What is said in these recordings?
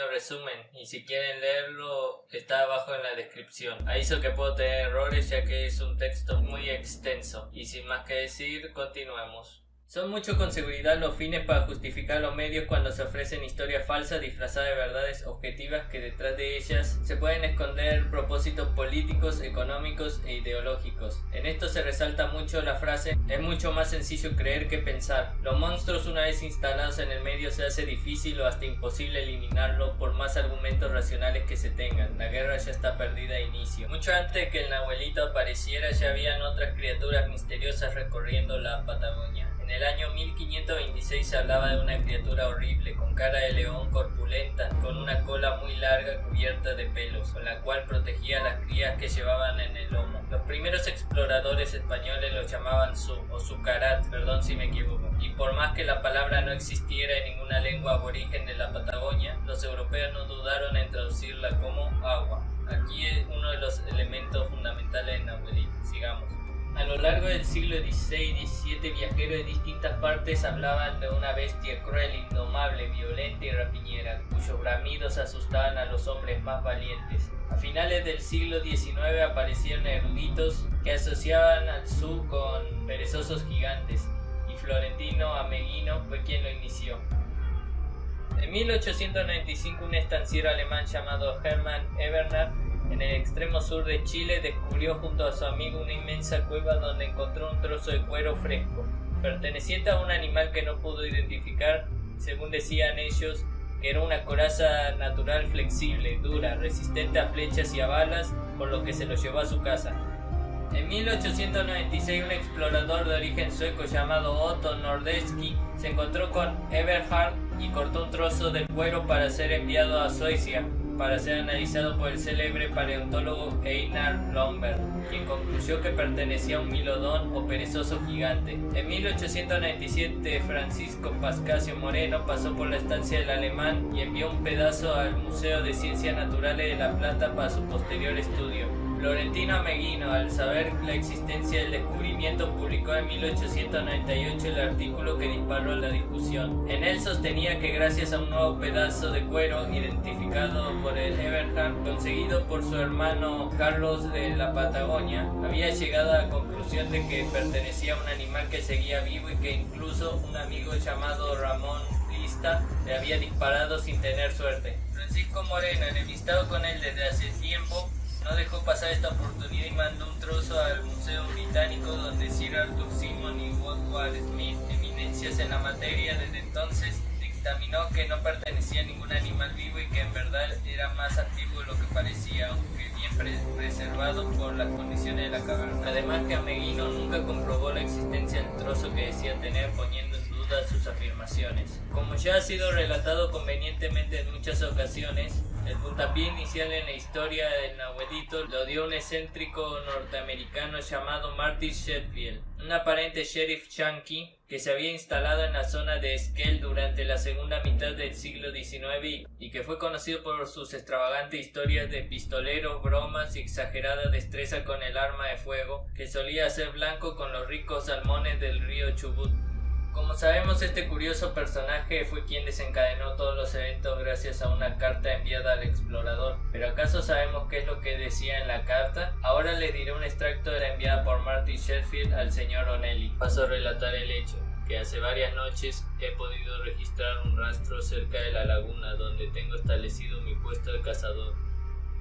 pequeño resumen y si quieren leerlo está abajo en la descripción. Aviso que puedo tener errores ya que es un texto muy extenso y sin más que decir, continuemos. Son mucho con seguridad los fines para justificar los medios cuando se ofrecen historias falsas disfrazadas de verdades objetivas que detrás de ellas se pueden esconder propósitos políticos, económicos e ideológicos. En esto se resalta mucho la frase: es mucho más sencillo creer que pensar. Los monstruos una vez instalados en el medio se hace difícil o hasta imposible eliminarlo por más argumentos racionales que se tengan. La guerra ya está perdida de inicio. Mucho antes de que el Nahuelito apareciera ya habían otras criaturas misteriosas recorriendo la Patagonia. En el año 1526 se hablaba de una criatura horrible, con cara de león corpulenta, con una cola muy larga cubierta de pelos, con la cual protegía a las crías que llevaban en el lomo. Los primeros exploradores españoles lo llamaban Su o Sucarat, perdón si me equivoco, y por más que la palabra no existiera en ninguna lengua aborigen de la Patagonia, los europeos no dudaron en traducirla como agua. Aquí es uno de los elementos fundamentales de Nahuelito. Sigamos. A lo largo del siglo XVI y XVII, viajeros de distintas partes hablaban de una bestia cruel, indomable, violenta y rapiñera, cuyos bramidos asustaban a los hombres más valientes. A finales del siglo XIX aparecieron eruditos que asociaban al Su con perezosos gigantes, y Florentino Ameghino fue quien lo inició. En 1895 un estanciero alemán llamado Hermann Eberhard, en el extremo sur de Chile, descubrió junto a su amigo una inmensa cueva donde encontró un trozo de cuero fresco, perteneciente a un animal que no pudo identificar, según decían ellos, que era una coraza natural flexible, dura, resistente a flechas y a balas, por lo que se lo llevó a su casa. En 1896 un explorador de origen sueco llamado Otto Nordenskiöld se encontró con Eberhard y cortó un trozo del cuero para ser enviado a Suecia para ser analizado por el célebre paleontólogo Einar Lomberg, quien concluyó que pertenecía a un milodón o perezoso gigante. En 1897 Francisco Pascasio Moreno pasó por la estancia del alemán y envió un pedazo al Museo de Ciencias Naturales de La Plata para su posterior estudio. Florentino Ameghino, al saber la existencia del descubrimiento, publicó en 1898 el artículo que disparó la discusión. En él sostenía que gracias a un nuevo pedazo de cuero identificado por el Eberhard, conseguido por su hermano Carlos de la Patagonia, había llegado a la conclusión de que pertenecía a un animal que seguía vivo y que incluso un amigo llamado Ramón Lista le había disparado sin tener suerte. Francisco Moreno, enemistado con él desde hace tiempo, no dejó pasar esta oportunidad y mandó un trozo al Museo Británico, donde Sir Arthur Symons y Woodward Smith, eminencias en la materia desde entonces, dictaminó que no pertenecía a ningún animal vivo y que en verdad era más antiguo de lo que parecía, aunque bien preservado por las condiciones de la caverna. Además que Ameghino nunca comprobó la existencia del trozo que decía tener, poniendo en duda sus afirmaciones. Como ya ha sido relatado convenientemente en muchas ocasiones, el puntapié inicial en la historia del Nahuelito lo dio un excéntrico norteamericano llamado Martin Sheffield, un aparente sheriff yankee que se había instalado en la zona de Esquel durante la segunda mitad del siglo XIX y que fue conocido por sus extravagantes historias de pistolero, bromas y exagerada destreza con el arma de fuego, que solía hacer blanco con los ricos salmones del río Chubut. Como sabemos, este curioso personaje fue quien desencadenó todos los eventos gracias a una carta enviada al explorador. ¿Pero acaso sabemos qué es lo que decía en la carta? Ahora les diré un extracto de la enviada por Martin Sheffield al señor O'Neill. Paso a relatar el hecho, que hace varias noches he podido registrar un rastro cerca de la laguna donde tengo establecido mi puesto de cazador,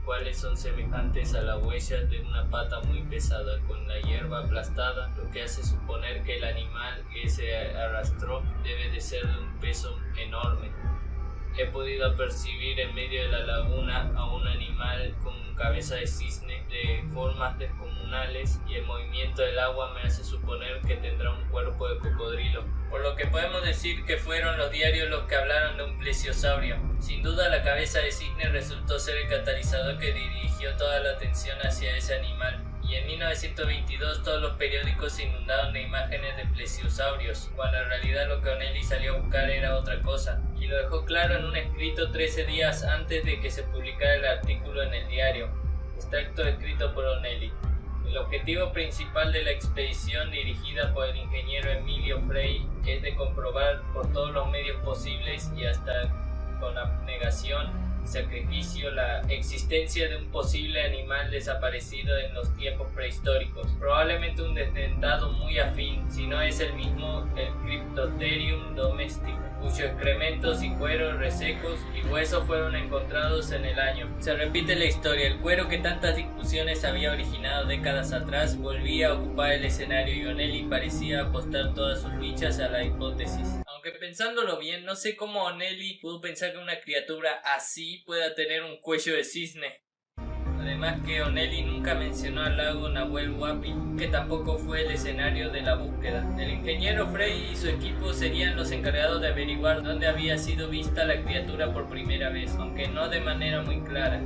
cuales son semejantes a las huellas de una pata muy pesada con la hierba aplastada, lo que hace suponer que el animal que se arrastró debe de ser de un peso enorme. He podido apercibir en medio de la laguna a un animal con cabeza de cisne de formas descomunales y el movimiento del agua me hace suponer que tendrá un cuerpo de cocodrilo, por lo que podemos decir que fueron los diarios los que hablaron de un plesiosaurio. Sin duda la cabeza de cisne resultó ser el catalizador que dirigió toda la atención hacia ese animal, y en 1922 todos los periódicos se inundaron de imágenes de plesiosaurios, cuando en realidad lo que O'Neill salió a buscar era otra cosa, y lo dejó claro en un escrito 13 días antes de que se publicara el artículo en el diario. Extracto escrito por O'Neill. El objetivo principal de la expedición dirigida por el ingeniero Emilio Frey es de comprobar por todos los medios posibles y hasta con abnegación sacrificio la existencia de un posible animal desaparecido en los tiempos prehistóricos, probablemente un desdentado muy afín, si no es el mismo el Cryptotherium domesticus, cuyos excrementos y cueros resecos y huesos fueron encontrados en el año. Se repite la historia, el cuero que tantas discusiones había originado décadas atrás volvía a ocupar el escenario y O'Neill parecía apostar todas sus fichas a la hipótesis. Aunque pensándolo bien, no sé cómo O'Neill pudo pensar que una criatura así pueda tener un cuello de cisne. Además que O'Neill nunca mencionó al lago Nahuel Huapi, que tampoco fue el escenario de la búsqueda. El ingeniero Frey y su equipo serían los encargados de averiguar dónde había sido vista la criatura por primera vez, aunque no de manera muy clara.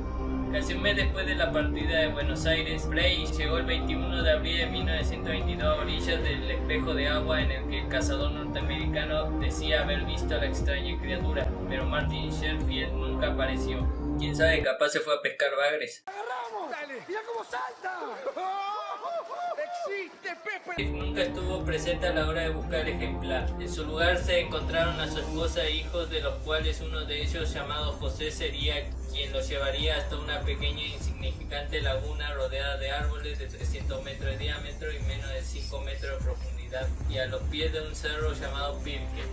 Casi un mes después de la partida de Buenos Aires, Frey llegó el 21 de abril de 1922 a orillas del espejo de agua en el que el cazador norteamericano decía haber visto a la extraña criatura, pero Martin Sherfield nunca apareció. Quién sabe, capaz se fue a pescar bagres. ¡Agarramos! ¡Dale! ¡Mira cómo salta! ¡Existe, Pepe! Nunca estuvo presente a la hora de buscar el ejemplar. En su lugar se encontraron a su esposa e hijos, de los cuales uno de ellos, llamado José, sería quien lo llevaría hasta una pequeña e insignificante laguna rodeada de árboles de 300 metros de diámetro y menos de 5 metros de profundidad, y a los pies de un cerro llamado Pirque.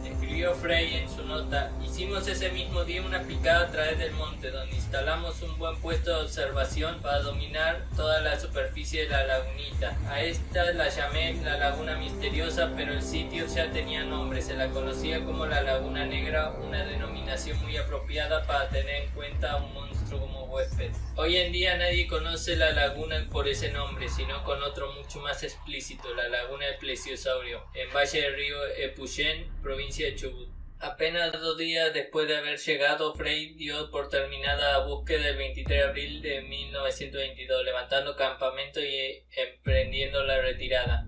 Escribió Frey en su nota: hicimos ese mismo día una picada a través del monte, donde instalamos un buen puesto de observación para dominar toda la superficie de la lagunita. A esta la llamé la Laguna Misteriosa, pero el sitio ya tenía nombre, se la conocía como la Laguna Negra, una denominación muy apropiada para tener en cuenta a un monstruo como huésped. Hoy en día nadie conoce la laguna por ese nombre, sino con otro mucho más explícito, la Laguna del Plesiosaurio, en valle del río Epuyén, provincia de Chubut. Apenas 2 días después de haber llegado, Frey dio por terminada la búsqueda el 23 de abril de 1922, levantando campamento y emprendiendo la retirada.